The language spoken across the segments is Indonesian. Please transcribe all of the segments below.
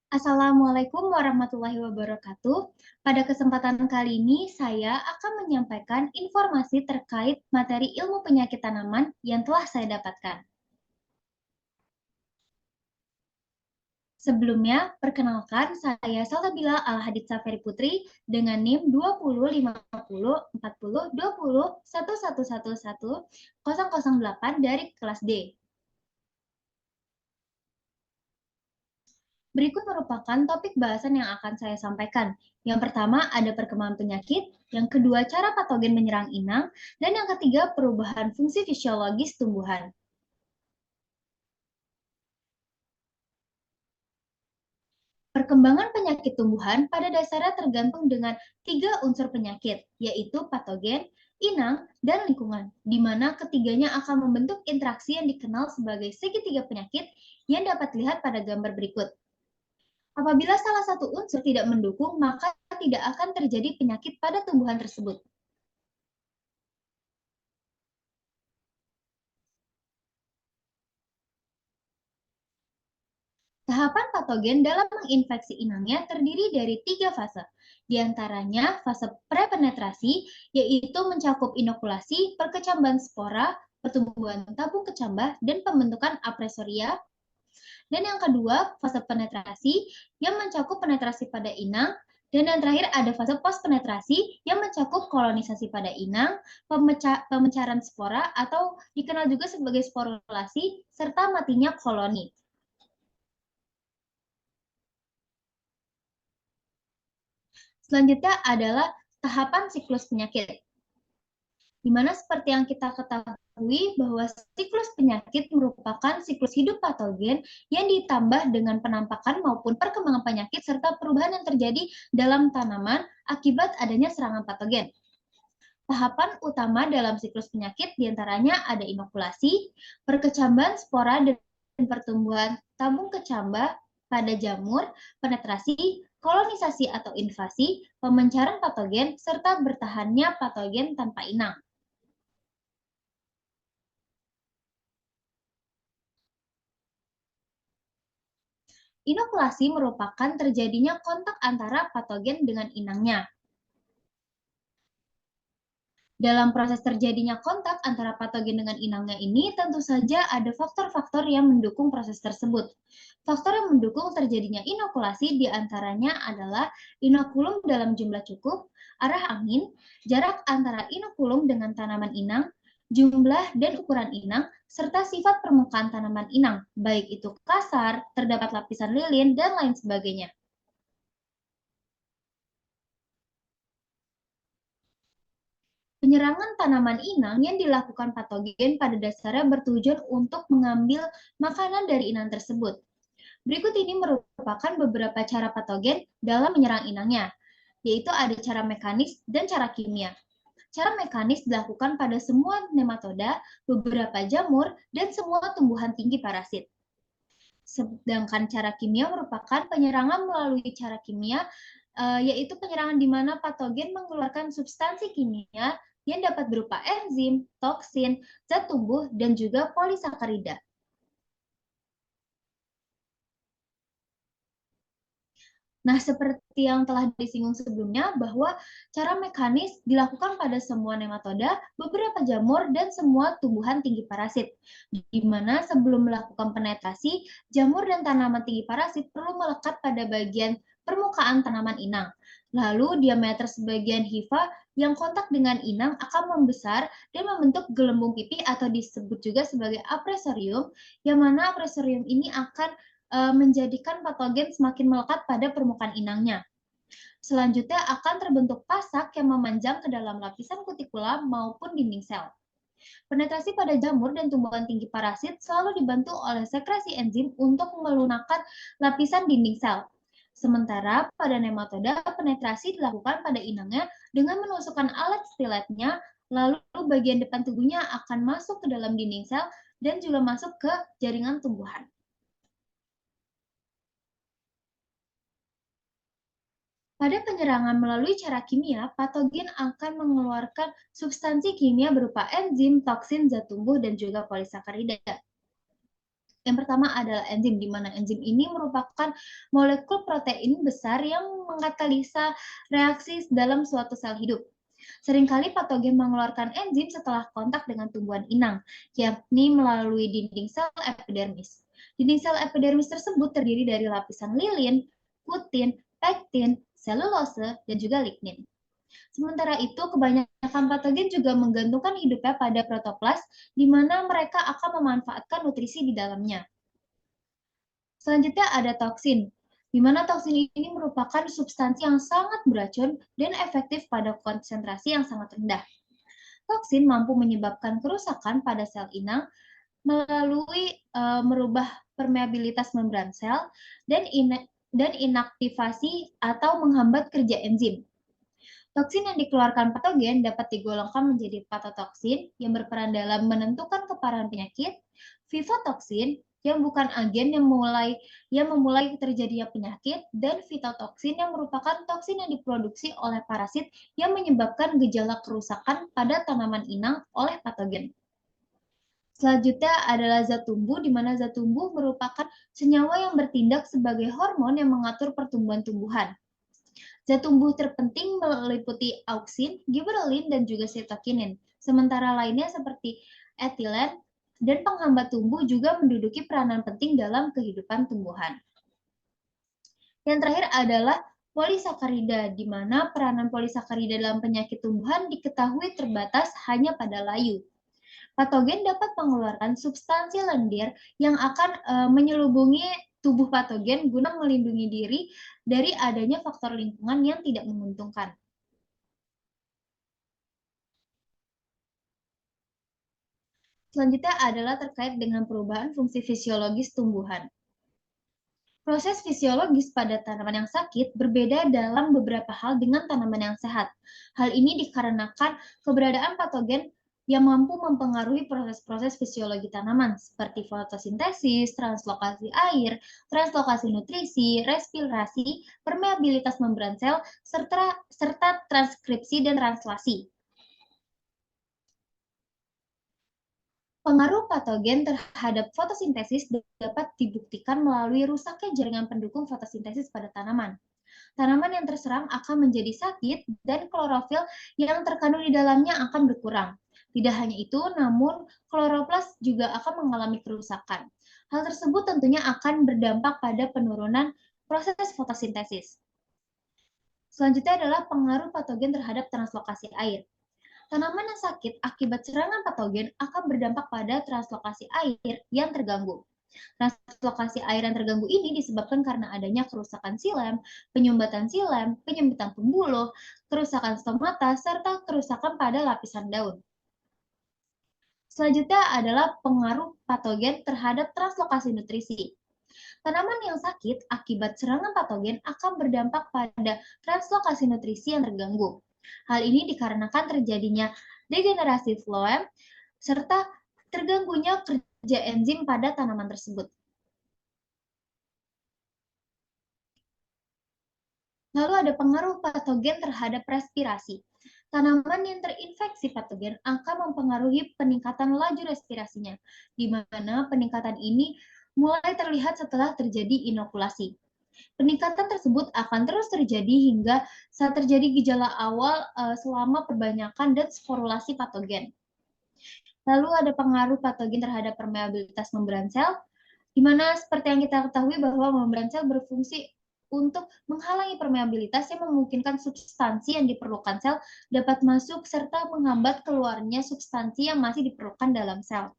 Assalamualaikum warahmatullahi wabarakatuh. Pada kesempatan kali ini, saya akan menyampaikan informasi terkait materi ilmu penyakit tanaman yang telah saya dapatkan. Sebelumnya, perkenalkan saya Salsabila Al-Hadid Saferi Putri dengan NIM 2050404011111008 dari kelas D. Berikut merupakan topik bahasan yang akan saya sampaikan. Yang pertama ada perkembangan penyakit, yang kedua cara patogen menyerang inang, dan yang ketiga perubahan fungsi fisiologis tumbuhan. Perkembangan penyakit tumbuhan pada dasarnya tergantung dengan tiga unsur penyakit, yaitu patogen, inang, dan lingkungan, di mana ketiganya akan membentuk interaksi yang dikenal sebagai segitiga penyakit yang dapat dilihat pada gambar berikut. Apabila salah satu unsur tidak mendukung, maka tidak akan terjadi penyakit pada tumbuhan tersebut. Tahapan patogen dalam menginfeksi inangnya terdiri dari tiga fase. Di antaranya fase prepenetrasi, yaitu mencakup inokulasi, perkecambahan spora, pertumbuhan tabung kecambah, dan pembentukan apresoria. Dan yang kedua, fase penetrasi yang mencakup penetrasi pada inang. Dan yang terakhir ada fase post-penetrasi yang mencakup kolonisasi pada inang, pemecaran spora atau dikenal juga sebagai sporulasi, serta matinya koloni. Selanjutnya adalah tahapan siklus penyakit, di mana seperti yang kita ketahui bahwa siklus penyakit merupakan siklus hidup patogen yang ditambah dengan penampakan maupun perkembangan penyakit serta perubahan yang terjadi dalam tanaman akibat adanya serangan patogen. Tahapan utama dalam siklus penyakit diantaranya ada inokulasi, perkecambahan spora dan pertumbuhan tabung kecambah pada jamur, penetrasi, kolonisasi atau invasi, pemencaran patogen, serta bertahannya patogen tanpa inang. Inokulasi merupakan terjadinya kontak antara patogen dengan inangnya. Dalam proses terjadinya kontak antara patogen dengan inangnya ini, tentu saja ada faktor-faktor yang mendukung proses tersebut. Faktor yang mendukung terjadinya inokulasi diantaranya adalah inokulum dalam jumlah cukup, arah angin, jarak antara inokulum dengan tanaman inang, jumlah dan ukuran inang, serta sifat permukaan tanaman inang, baik itu kasar, terdapat lapisan lilin, dan lain sebagainya. Penyerangan tanaman inang yang dilakukan patogen pada dasarnya bertujuan untuk mengambil makanan dari inang tersebut. Berikut ini merupakan beberapa cara patogen dalam menyerang inangnya, yaitu ada cara mekanis dan cara kimia. Cara mekanis dilakukan pada semua nematoda, beberapa jamur, dan semua tumbuhan tinggi parasit. Sedangkan cara kimia merupakan penyerangan melalui cara kimia, yaitu penyerangan di mana patogen mengeluarkan substansi kimia yang dapat berupa enzim, toksin, zat tumbuh, dan juga polisakarida. Nah, seperti yang telah disinggung sebelumnya, bahwa cara mekanis dilakukan pada semua nematoda, beberapa jamur, dan semua tumbuhan tinggi parasit. Di mana sebelum melakukan penetrasi, jamur dan tanaman tinggi parasit perlu melekat pada bagian permukaan tanaman inang. Lalu diameter sebagian hifa yang kontak dengan inang akan membesar dan membentuk gelembung pipih atau disebut juga sebagai apresorium, yang mana apresorium ini akan menjadikan patogen semakin melekat pada permukaan inangnya. Selanjutnya akan terbentuk pasak yang memanjang ke dalam lapisan kutikula maupun dinding sel. Penetrasi pada jamur dan tumbuhan tinggi parasit selalu dibantu oleh sekresi enzim untuk melunakkan lapisan dinding sel. Sementara pada nematoda, penetrasi dilakukan pada inangnya dengan menusukkan alat stiletnya, lalu bagian depan tubuhnya akan masuk ke dalam dinding sel dan juga masuk ke jaringan tumbuhan. Pada penyerangan melalui cara kimia, patogen akan mengeluarkan substansi kimia berupa enzim, toksin, zat tumbuh, dan juga polisakarida. Yang pertama adalah enzim, di mana enzim ini merupakan molekul protein besar yang mengkatalisa reaksi dalam suatu sel hidup. Seringkali patogen mengeluarkan enzim setelah kontak dengan tumbuhan inang, yakni melalui dinding sel epidermis. Dinding sel epidermis tersebut terdiri dari lapisan lilin, putin, pektin, selulose, dan juga lignin. Sementara itu, kebanyakan patogen juga menggantungkan hidupnya pada protoplas, di mana mereka akan memanfaatkan nutrisi di dalamnya. Selanjutnya ada toksin, di mana toksin ini merupakan substansi yang sangat beracun dan efektif pada konsentrasi yang sangat rendah. Toksin mampu menyebabkan kerusakan pada sel inang melalui merubah permeabilitas membran sel dan inaktivasi atau menghambat kerja enzim. Toksin yang dikeluarkan patogen dapat digolongkan menjadi patotoksin yang berperan dalam menentukan keparahan penyakit, fitotoksin yang bukan agen yang memulai terjadinya penyakit, dan fitotoksin yang merupakan toksin yang diproduksi oleh parasit yang menyebabkan gejala kerusakan pada tanaman inang oleh patogen. Selanjutnya adalah zat tumbuh, di mana zat tumbuh merupakan senyawa yang bertindak sebagai hormon yang mengatur pertumbuhan tumbuhan. Zat tumbuh terpenting meliputi auksin, giberelin, dan juga sitokinin. Sementara lainnya seperti etilen dan penghambat tumbuh juga menduduki peranan penting dalam kehidupan tumbuhan. Yang terakhir adalah polisakarida, di mana peranan polisakarida dalam penyakit tumbuhan diketahui terbatas hanya pada layu. Patogen dapat mengeluarkan substansi lendir yang akan menyelubungi tubuh patogen guna melindungi diri dari adanya faktor lingkungan yang tidak menguntungkan. Selanjutnya adalah terkait dengan perubahan fungsi fisiologis tumbuhan. Proses fisiologis pada tanaman yang sakit berbeda dalam beberapa hal dengan tanaman yang sehat. Hal ini dikarenakan keberadaan patogen yang mampu mempengaruhi proses-proses fisiologi tanaman seperti fotosintesis, translokasi air, translokasi nutrisi, respirasi, permeabilitas membran sel, serta transkripsi dan translasi. Pengaruh patogen terhadap fotosintesis dapat dibuktikan melalui rusaknya jaringan pendukung fotosintesis pada tanaman. Tanaman yang terserang akan menjadi sakit dan klorofil yang terkandung di dalamnya akan berkurang. Tidak hanya itu, namun kloroplas juga akan mengalami kerusakan. Hal tersebut tentunya akan berdampak pada penurunan proses fotosintesis. Selanjutnya adalah pengaruh patogen terhadap translokasi air. Tanaman yang sakit akibat serangan patogen akan berdampak pada translokasi air yang terganggu. Translokasi air yang terganggu ini disebabkan karena adanya kerusakan silem, penyumbatan pembuluh, kerusakan stomata, serta kerusakan pada lapisan daun. Selanjutnya adalah pengaruh patogen terhadap translokasi nutrisi. Tanaman yang sakit akibat serangan patogen akan berdampak pada translokasi nutrisi yang terganggu. Hal ini dikarenakan terjadinya degenerasi floem serta terganggunya kerja enzim pada tanaman tersebut. Lalu ada pengaruh patogen terhadap respirasi. Tanaman yang terinfeksi patogen akan mempengaruhi peningkatan laju respirasinya, di mana peningkatan ini mulai terlihat setelah terjadi inokulasi. Peningkatan tersebut akan terus terjadi hingga saat terjadi gejala awal selama perbanyakan dan sporulasi patogen. Lalu ada pengaruh patogen terhadap permeabilitas membran sel, di mana seperti yang kita ketahui bahwa membran sel berfungsi untuk menghalangi permeabilitas yang memungkinkan substansi yang diperlukan sel dapat masuk serta menghambat keluarnya substansi yang masih diperlukan dalam sel.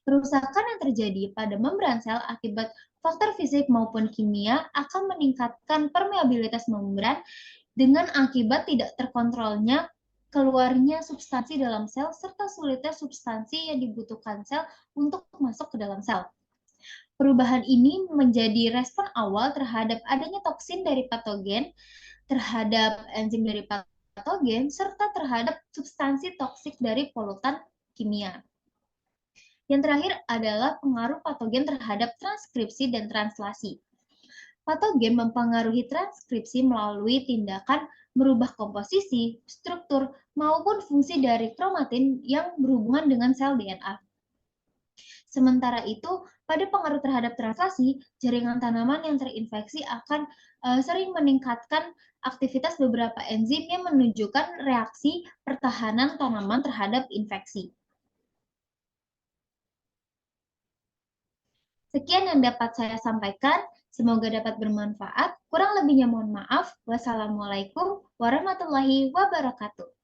Kerusakan yang terjadi pada membran sel akibat faktor fisik maupun kimia akan meningkatkan permeabilitas membran dengan akibat tidak terkontrolnya keluarnya substansi dalam sel serta sulitnya substansi yang dibutuhkan sel untuk masuk ke dalam sel. Perubahan ini menjadi respon awal terhadap adanya toksin dari patogen, terhadap enzim dari patogen, serta terhadap substansi toksik dari polutan kimia. Yang terakhir adalah pengaruh patogen terhadap transkripsi dan translasi. Patogen mempengaruhi transkripsi melalui tindakan merubah komposisi, struktur, maupun fungsi dari kromatin yang berhubungan dengan sel DNA. Sementara itu, pada pengaruh terhadap translasi, jaringan tanaman yang terinfeksi akan sering meningkatkan aktivitas beberapa enzim yang menunjukkan reaksi pertahanan tanaman terhadap infeksi. Sekian yang dapat saya sampaikan. Semoga dapat bermanfaat. Kurang lebihnya mohon maaf. Wassalamualaikum warahmatullahi wabarakatuh.